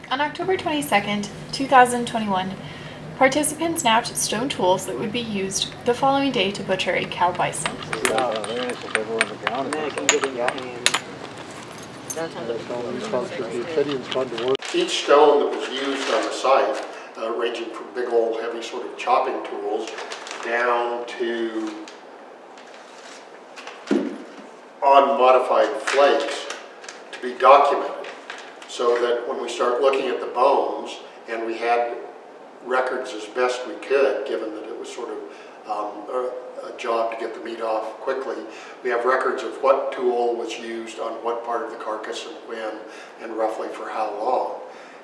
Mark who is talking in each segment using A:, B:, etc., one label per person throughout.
A: On October 22nd, 2021, participants nabbed stone tools that would be used the following day to butcher a cow bison.
B: Each stone that was used on the site, ranging from big old heavy sort of chopping tools down to unmodified flakes, to be documented, so that when we start looking at the bones, and we had records as best we could, given that it was sort of a job to get the meat off quickly, we have records of what tool was used on what part of the carcass and when, and roughly for how long.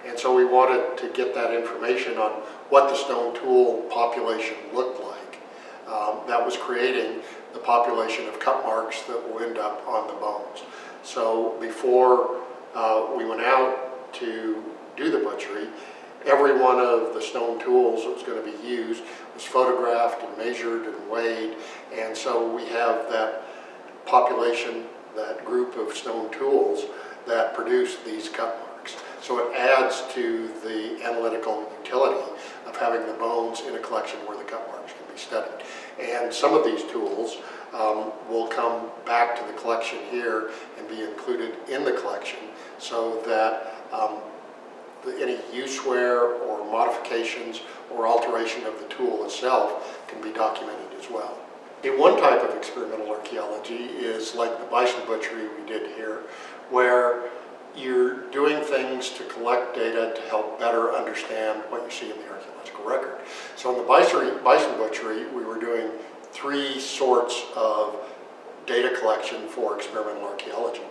B: And so we wanted to get that information on what the stone tool population looked like. That was creating the population of cut marks that will end up on the bones. So before we went out to do the butchery, every one of the stone tools that was going to be used was photographed and measured and weighed, and so we have that population, that group of stone tools that produce these cut marks. So it adds to the analytical utility of having the bones in a collection where the cut marks can be studied. And some of these tools will come back to the collection here and be included in the collection, so that any use wear or modifications or alteration of the tool itself can be documented as well. One type of experimental archaeology is like the bison butchery we did here, where you're doing things to collect data to help better understand what you see in the archaeological record. So in the bison butchery, we were doing three sorts of data collection for experimental archaeology.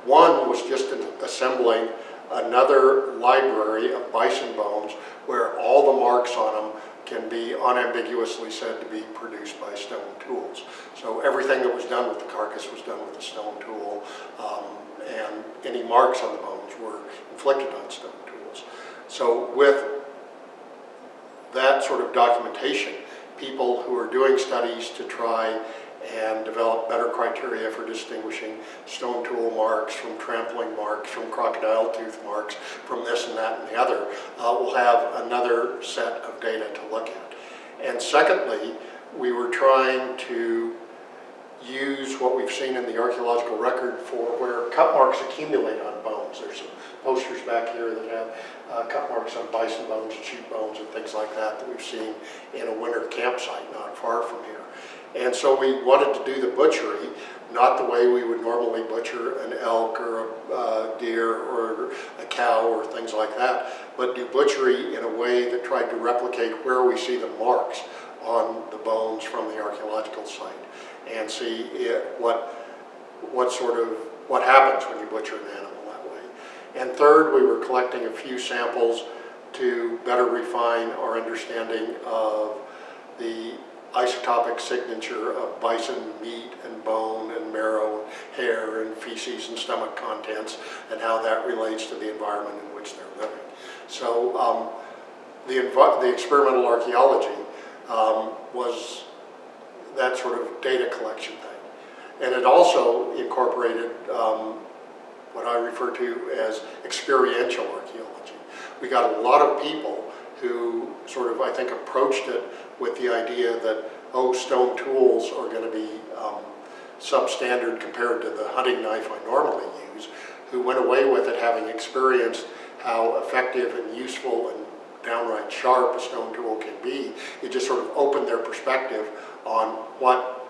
B: One was just assembling another library of bison bones where all the marks on them can be unambiguously said to be produced by stone tools. So everything that was done with the carcass was done with a stone tool, and any marks on the bones were inflicted on stone tools. So with that sort of documentation, people who are doing studies to try and develop better criteria for distinguishing stone tool marks from trampling marks, from crocodile tooth marks, from this and that and the other, will have another set of data to look at. And secondly, we were trying to use what we've seen in the archaeological record for where cut marks accumulate on bones. There's some posters back here that have cut marks on bison bones and sheep bones and things like that that we've seen in a winter campsite not far from here. And so we wanted to do the butchery, not the way we would normally butcher an elk or a deer or a cow or things like that, but do butchery in a way that tried to replicate where we see the marks on the bones from the archaeological site, and see what happens when you butcher an animal that way. And third, we were collecting a few samples to better refine our understanding of the isotopic signature of bison meat and bone and marrow and hair and feces and stomach contents, and how that relates to the environment in which they're living. So the experimental archaeology was that sort of data collection thing. And it also incorporated what I refer to as experiential archaeology. We got a lot of people who sort of, I think, approached it with the idea that, oh, stone tools are going to be substandard compared to the hunting knife I normally use, who went away with it having experienced how effective and useful and downright sharp a stone tool can be. It just sort of opened their perspective on what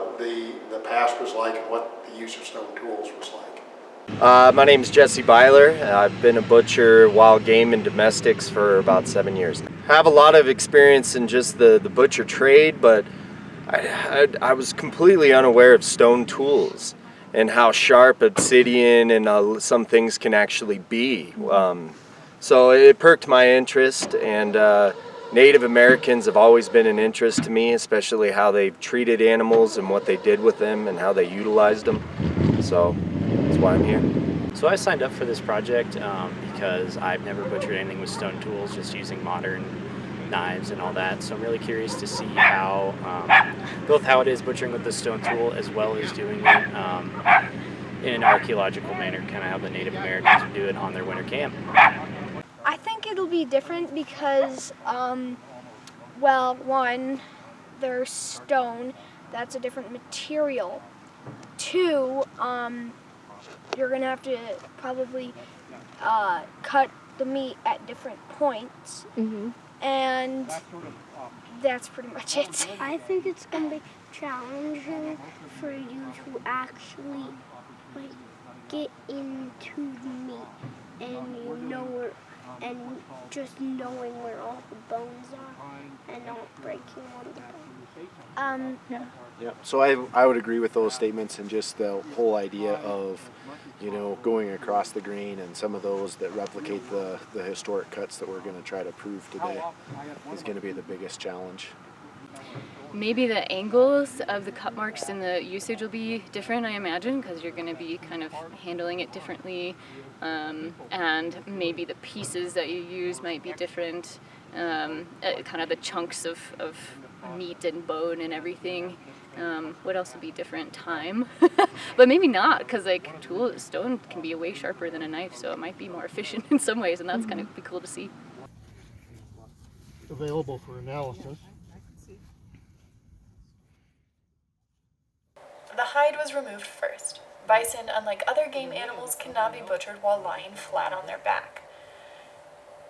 B: the past was like and what the use of stone tools was like.
C: My name is Jesse Byler. I've been a butcher, wild game, and domestics for about 7 years. I have a lot of experience in just the butcher trade, but I was completely unaware of stone tools and how sharp obsidian and some things can actually be. So it perked my interest, and Native Americans have always been an interest to me, especially how they've treated animals and what they did with them and how they utilized them. So that's why I'm here.
D: So I signed up for this project because I've never butchered anything with stone tools, just using modern knives and all that. So I'm really curious to see how, both how it is butchering with the stone tool as well as doing it in an archaeological manner, kind of how the Native Americans would do it on their winter camp.
E: it'll be different because, well, one, there's stone. That's a different material. Two, you're gonna have to probably cut the meat at different points. And that's pretty much it.
F: I think it's going to be challenging for you to actually like get into the meat and you know where, and just knowing where all the bones are and not breaking one of the bones.
G: Yeah. So I would agree with those statements, and just the whole idea of, going across the grain and some of those that replicate the historic cuts that we're going to try to prove today is going to be the biggest challenge.
H: Maybe the angles of the cut marks and the usage will be different, I imagine, because you're going to be kind of handling it differently, and maybe the pieces that you use might be different, kind of the chunks of meat and bone and everything. What else would be different? Time. But maybe not, because stone can be way sharper than a knife, so it might be more efficient in some ways, and that's kind of be cool to see.
B: Available for analysis.
A: The hide was removed first. Bison, unlike other game animals, cannot be butchered while lying flat on their back.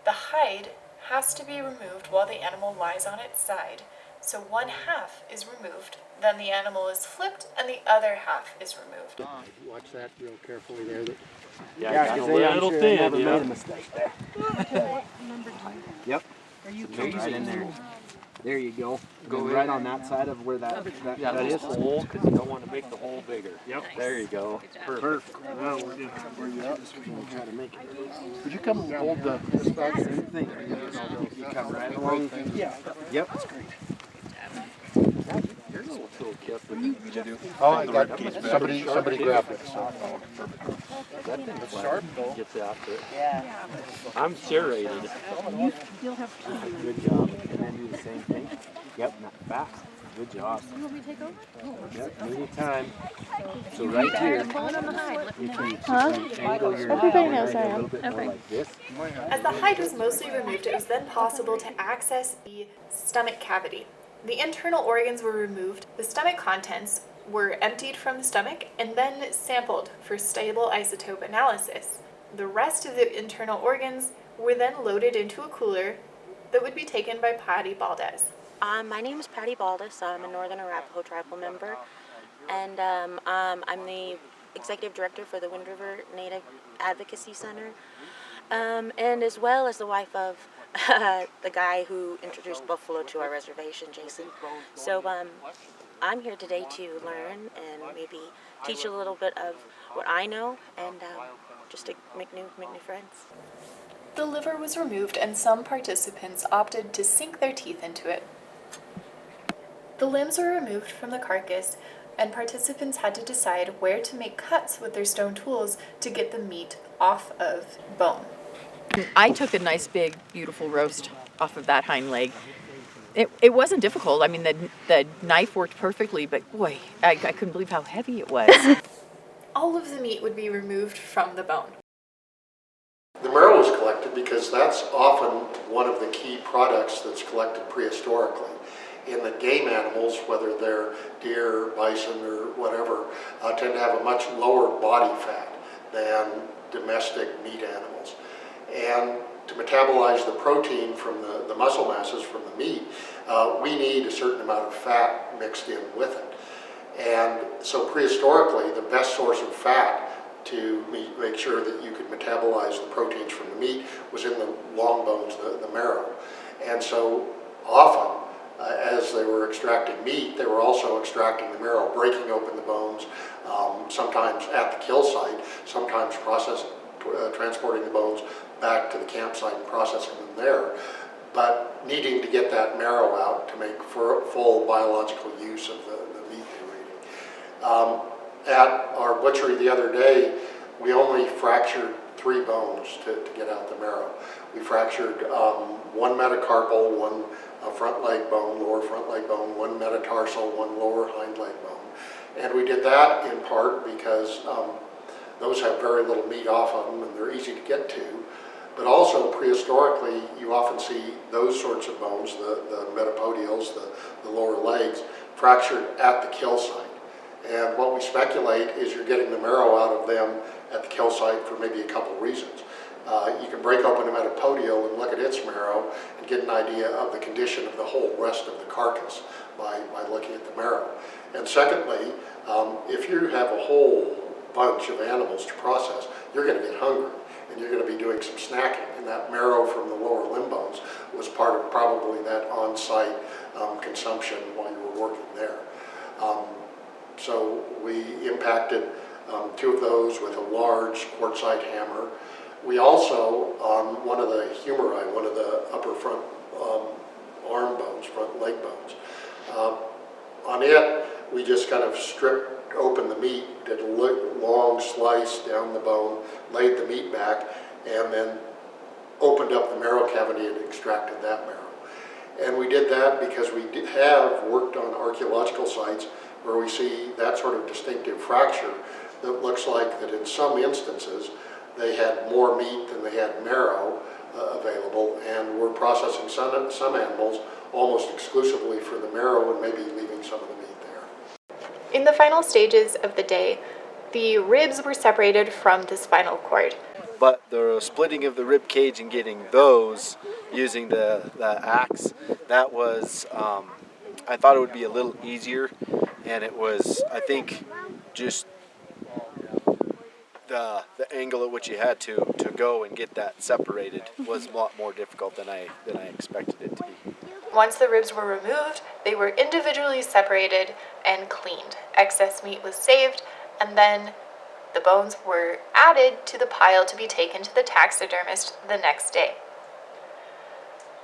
A: The hide has to be removed while the animal lies on its side, so one half is removed, then the animal is flipped, and the other half is removed.
B: Watch that real carefully there.
G: Yeah,
I: it's a little thin,
G: never
I: yeah.
G: made a mistake there. Yep. Right in there. There you go. Go right on that side of where that is.
I: Hole, because you don't want to make the hole bigger.
G: Yep.
H: Nice.
G: There you go.
I: Perfect.
G: Now we're gonna where you at? We're gonna try to make it. Would you come and hold this back? Same thing. You come right along. Yeah. Yep. That's great.
I: Here's a little toolkit. What did you do?
B: Oh, I got somebody grabbed it. So.
I: That thing's sharp though. Gets after it. Yeah. I'm serrated.
G: You'll have to. Good job. And then do the same thing. Yep. Not fast. Good job.
H: You want me to take over?
G: Yep. Anytime. So right here.
H: Pulling on the hide.
G: If you angle your
H: Everybody knows
G: leg
H: I
G: a
H: am.
G: little bit more like this.
A: As the hide was mostly removed, it was then possible to access the stomach cavity. The internal organs were removed, the stomach contents were emptied from the stomach, and then sampled for stable isotope analysis. The rest of the internal organs were then loaded into a cooler that would be taken by Patty Baldez.
J: My name is Patty Baldez. I'm a Northern Arapaho tribal member, and I'm the executive director for the Wind River Native Advocacy Center, and as well as the wife of the guy who introduced buffalo to our reservation, Jason. So I'm here today to learn and maybe teach a little bit of what I know, and just to make new friends.
A: The liver was removed, and some participants opted to sink their teeth into it. The limbs were removed from the carcass, and participants had to decide where to make cuts with their stone tools to get the meat off of bone.
K: I took a nice big beautiful roast off of that hind leg. It wasn't difficult. I mean, the knife worked perfectly, but boy, I couldn't believe how heavy it was.
A: All of the meat would be removed from the bone.
B: The marrow was collected because that's often one of the key products that's collected prehistorically. In the game animals, whether they're deer, bison, or whatever, tend to have a much lower body fat than domestic meat animals. And to metabolize the protein from the muscle masses from the meat, we need a certain amount of fat mixed in with it. And so prehistorically, the best source of fat to make sure that you could metabolize the proteins from the meat was in the long bones, the marrow. And so often, as they were extracting meat, they were also extracting the marrow, breaking open the bones, sometimes at the kill site, sometimes transporting the bones back to the campsite and processing them there, but needing to get that marrow out to make full biological use of the meat they were eating. At our butchery the other day, we only fractured 3 bones to get out the marrow. We fractured one metacarpal, one front leg bone, lower front leg bone, one metatarsal, one lower hind leg bone. And we did that in part because those have very little meat off of them and they're easy to get to. But also prehistorically, you often see those sorts of bones, the metapodials, the lower legs, fractured at the kill site. And what we speculate is you're getting the marrow out of them at the kill site for maybe a couple reasons. You can break open a metapodial and look at its marrow and get an idea of the condition of the whole rest of the carcass by looking at the marrow. And secondly, if you have a whole bunch of animals to process, you're going to get hungry and you're going to be doing some snacking. And that marrow from the lower limb bones was part of probably that on-site consumption while you were working there. So we impacted 2 of those with a large quartzite hammer. We also, on one of the humeri, one of the upper front arm bones, front leg bones, on it, we just kind of stripped open the meat, did a long slice down the bone, laid the meat back, and then opened up the marrow cavity and extracted that marrow. And we did that because we have worked on archaeological sites where we see that sort of distinctive fracture that looks like that in some instances they had more meat than they had marrow available, and we're processing some animals almost exclusively for the marrow and maybe leaving some of the meat there.
A: In the final stages of the day, the ribs were separated from the spinal cord.
G: But the splitting of the rib cage and getting those using the axe, that was, I thought it would be a little easier, and it was, I think, just the angle at which you had to go and get that separated was a lot more difficult than I expected it to be.
A: Once the ribs were removed, they were individually separated and cleaned. Excess meat was saved, and then the bones were added to the pile to be taken to the taxidermist the next day.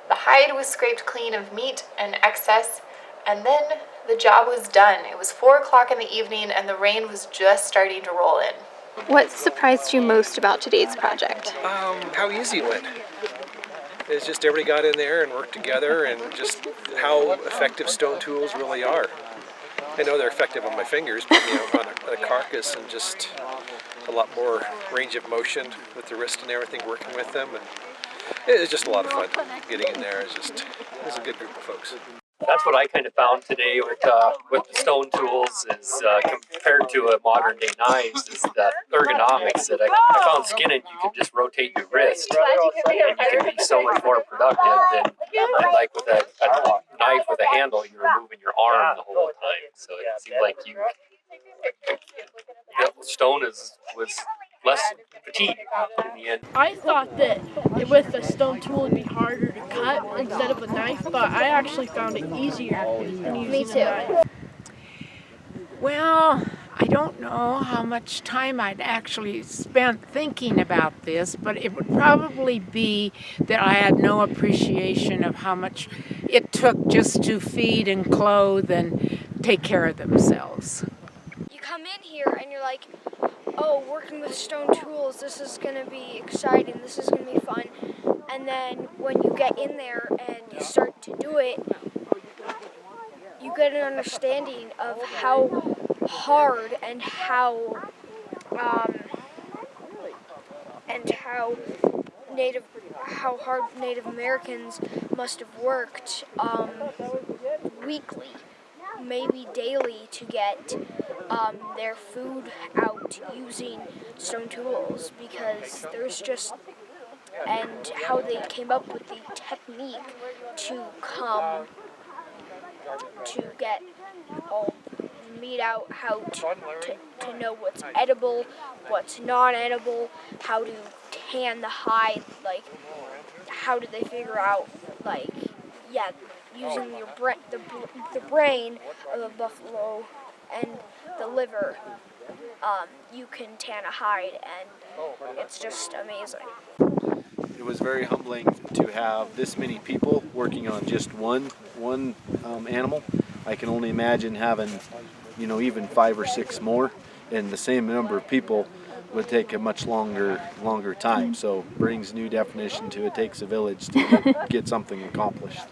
A: The hide was scraped clean of meat and excess, and then the job was done. It was 4 o'clock in the evening, and the rain was just starting to roll in. What surprised you most about today's project?
L: How easy it went. It's just everybody got in there and worked together, and just how effective stone tools really are. I know they're effective on my fingers, but on a carcass, and just a lot more range of motion with the wrist and everything, working with them, and it was just a lot of fun. Getting in there, it was a good group of folks.
I: That's what I kind of found today with the stone tools is compared to a modern day knives is that ergonomics that I found skinning you can just rotate your wrist and you can be so much more productive than like with a knife with a handle, you're moving your arm the whole time. So it seemed like the stone was less fatigue in the end.
M: I thought that with a stone tool it'd be harder to cut instead of a knife, but I actually found it easier than using a knife.
N: Well, I don't know how much time I'd actually spent thinking about this, but it would probably be that I had no appreciation of how much it took just to feed and clothe and take care of themselves.
E: You come in here and you're like, oh, working with stone tools, this is going to be exciting, this is going to be fun. And then when you get in there and you start to do it, you get an understanding of how hard and how hard Native Americans must have worked weekly, maybe daily, to get their food out using stone tools, because there's just, and how they came up with the technique to get all the meat out, how to know what's edible, what's not edible, how to tan the hide, like how did they figure out, like, yeah, using the brain of a buffalo and the liver, you can tan a hide, and it's just amazing.
G: It was very humbling to have this many people working on just one animal. I can only imagine having, even 5 or 6 more, and the same number of people would take a much longer time. So brings new definition to it takes a village to get something accomplished.